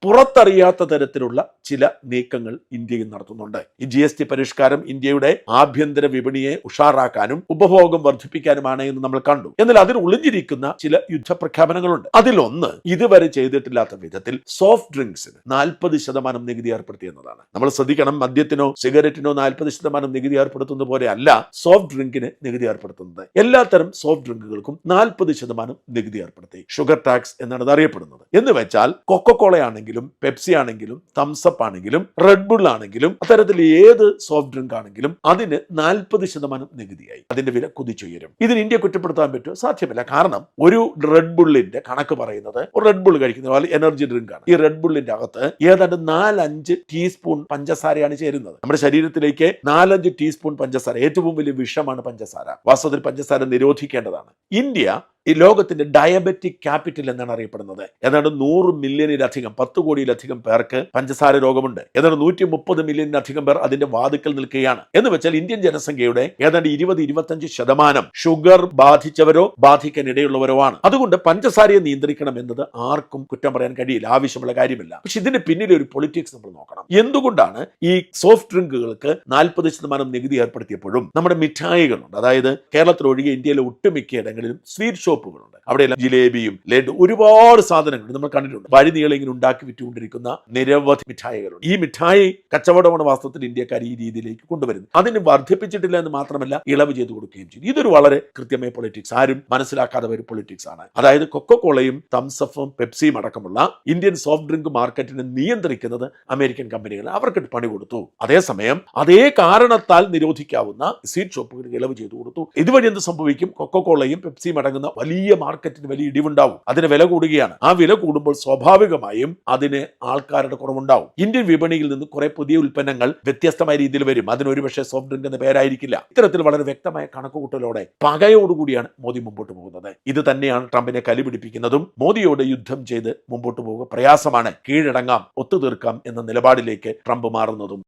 പുറത്തറിയാത്ത തരത്തിലുള്ള ചില നീക്കങ്ങൾ ഇന്ത്യയിൽ നടത്തുന്നുണ്ട്. ഈ GST പരിഷ്കാരം ഇന്ത്യയുടെ ആഭ്യന്തര വിപണിയെ ഉഷാറാക്കാനും ഉപഭോഗം വർദ്ധിപ്പിക്കാനുമാണ് എന്ന് നമ്മൾ കണ്ടു. എന്നാൽ അതിൽ ഒളിഞ്ഞിരിക്കുന്ന ചില യുദ്ധപ്രഖ്യാപനങ്ങളുണ്ട്. അതിലൊന്ന് ഇതുവരെ ചെയ്തിട്ടില്ലാത്ത വിധത്തിൽ സോഫ്റ്റ് ഡ്രിങ്ക്സിന് 40% നികുതി ഏർപ്പെടുത്തിയെന്നതാണ്. നമ്മൾ ശ്രദ്ധിക്കണം, മദ്യത്തിനോ സിഗരറ്റിനോ 40% നികുതി ഏർപ്പെടുത്തുന്ന പോലെ അല്ല സോഫ്റ്റ് ഡ്രിങ്കിന് നികുതി ഏർപ്പെടുത്തുന്നത്. എല്ലാത്തരം സോഫ്റ്റ് ഡ്രിങ്കുകൾക്കും 40% നികുതി ഏർപ്പെടുത്തി. ഷുഗർ ടാക്സ് എന്നാണ് അത് അറിയപ്പെടുന്നത്. എന്ന് വെച്ചാൽ കൊക്കക്കോളയാണെങ്കിൽ, പെപ്സി ആണെങ്കിലും, തംസപ്പ് ആണെങ്കിലും, റെഡ് ബുൾ ആണെങ്കിലും, അത്തരത്തിൽ ഏത് സോഫ്റ്റ് ഡ്രിങ്ക് ആണെങ്കിലും അതിന് 40% നികുതിയായി. അതിന്റെ വില കുതിച്ചുയരും. ഇതിന് ഇന്ത്യ കുറ്റപ്പെടുത്താൻ പറ്റുമോ? സാധ്യമല്ല. കാരണം ഒരു റെഡ് ബുള്ളിന്റെ കണക്ക് പറയുന്നത്, ഒരു റെഡ് ബുൾ കഴിക്കുന്ന എനർജി ഡ്രിങ്ക് ആണ്. ഈ റെഡ് ബുള്ളിന്റെ അകത്ത് ഏതാണ്ട് 4-5 ടീസ്പൂൺ പഞ്ചസാരയാണ് ചേരുന്നത്. നമ്മുടെ ശരീരത്തിലേക്ക് 4-5 ടീസ്പൂൺ പഞ്ചസാര, ഏറ്റവും വലിയ വിഷമാണ് പഞ്ചസാര. വാസ്തവത്തിൽ പഞ്ചസാര നിരോധിക്കേണ്ടതാണ്. ഇന്ത്യ ഈ ലോകത്തിന്റെ ഡയബറ്റിക് ക്യാപിറ്റൽ എന്നാണ് അറിയപ്പെടുന്നത്. ഏതാണ്ട് 100 മില്യണിലധികം, 10 കോടിയിലധികം പേർക്ക് പഞ്ചസാര രോഗമുണ്ട്. ഏതാണ്ട് 130 മില്യണിലധികം പേർ അതിന്റെ വാതിക്കൽ നിൽക്കുകയാണ്. എന്ന് വെച്ചാൽ ഇന്ത്യൻ ജനസംഖ്യയുടെ ഏതാണ്ട് 20-25% ഷുഗർ ബാധിച്ചവരോ ബാധിക്കാനിടയുള്ളവരോ ആണ്. അതുകൊണ്ട് പഞ്ചസാരയെ നിയന്ത്രിക്കണം എന്നത് ആർക്കും കുറ്റം പറയാൻ കഴിയില്ല, ആവശ്യമുള്ള കാര്യമില്ല. പക്ഷെ ഇതിന് പിന്നിലെ ഒരു പൊളിറ്റിക്സ് നമ്മൾ നോക്കണം. എന്തുകൊണ്ടാണ് ഈ സോഫ്റ്റ് ഡ്രിങ്കുകൾക്ക് 40% നികുതി ഏർപ്പെടുത്തിയപ്പോഴും നമ്മുടെ മിഠായികളുണ്ട്, അതായത് കേരളത്തിലൊഴികെ ഇന്ത്യയിലെ ഒട്ടുമിക്ക ഇടങ്ങളിലും സ്വീറ്റ് ഷോപ്പുകളുണ്ട്, അവിടെയെല്ലാം ജിലേബിയും ലഡു ഒരുപാട് സാധനങ്ങൾ നമ്മൾ കണ്ടിട്ടുണ്ട്. വഴിനീളം ഇങ്ങനെ ഉണ്ടാക്കി വിറ്റുകൊണ്ടിരിക്കുന്ന നിരവധി മിഠായികളുണ്ട്. ഈ മിഠായി കച്ചവടമാണ് വാസ്തവത്തിൽ ഇന്ത്യക്കാർ ഈ രീതിയിലേക്ക് കൊണ്ടുവരുന്നത്. അതിന് വർദ്ധിപ്പിച്ചിട്ടില്ല എന്ന് മാത്രമല്ല, ഇളവ് ചെയ്ത് കൊടുക്കുകയും ചെയ്തു. ഇതൊരു വളരെ കൃത്യമായ പൊളിറ്റിക്സ്, ആരും മനസ്സിലാക്കാതെ ഒരു പൊളിറ്റിക്സ് ആണ്. അതായത് കൊക്കക്കോളയും തംസപ്പും പെപ്സിയും അടക്കമുള്ള ഇന്ത്യൻ സോഫ്റ്റ് ഡ്രിങ്ക് മാർക്കറ്റിനെ നിയന്ത്രിക്കുന്നത് അമേരിക്കൻ കമ്പനികൾ. അവർക്ക് പണി കൊടുത്തു. അതേസമയം അതേ കാരണത്താൽ നിരോധിക്കാവുന്ന സ്വീറ്റ് ഷോപ്പുകൾക്ക് ഇളവ് ചെയ്തു കൊടുത്തു. ഇതുവഴി എന്ത് സംഭവിക്കും? കൊക്കക്കോളയും പെപ്സിയും അടങ്ങുന്ന വലിയ മാർക്കറ്റിന് വലിയ ഇടിവുണ്ടാവും. അതിന് വില കൂടുകയാണ്. ആ വില കൂടുമ്പോൾ സ്വാഭാവികമായും അതിന് ആൾക്കാരുടെ കുറവുണ്ടാവും. ഇന്ത്യൻ വിപണിയിൽ നിന്ന് കുറെ പുതിയ ഉൽപ്പന്നങ്ങൾ വ്യത്യസ്തമായ രീതിയിൽ വരും. അതിന് ഒരുപക്ഷെ സോഫ്റ്റ് ഡ്രിങ്ക് എന്ന പേരായിരിക്കില്ല. ഇത്തരത്തിൽ വളരെ വ്യക്തമായ കണക്കുകൂട്ടലോടെ പകയോടുകൂടിയാണ് മോദി മുമ്പോട്ട് പോകുന്നത്. ഇത് തന്നെയാണ് ട്രംപിനെ കലിപിടിപ്പിക്കുന്നതും. മോദിയോട് യുദ്ധം ചെയ്ത് മുമ്പോട്ട് പോവുക പ്രയാസമാണ്, കീഴടങ്ങാം, ഒത്തുതീർക്കാം എന്ന നിലപാടിലേക്ക് ട്രംപ് മാറുന്നതും.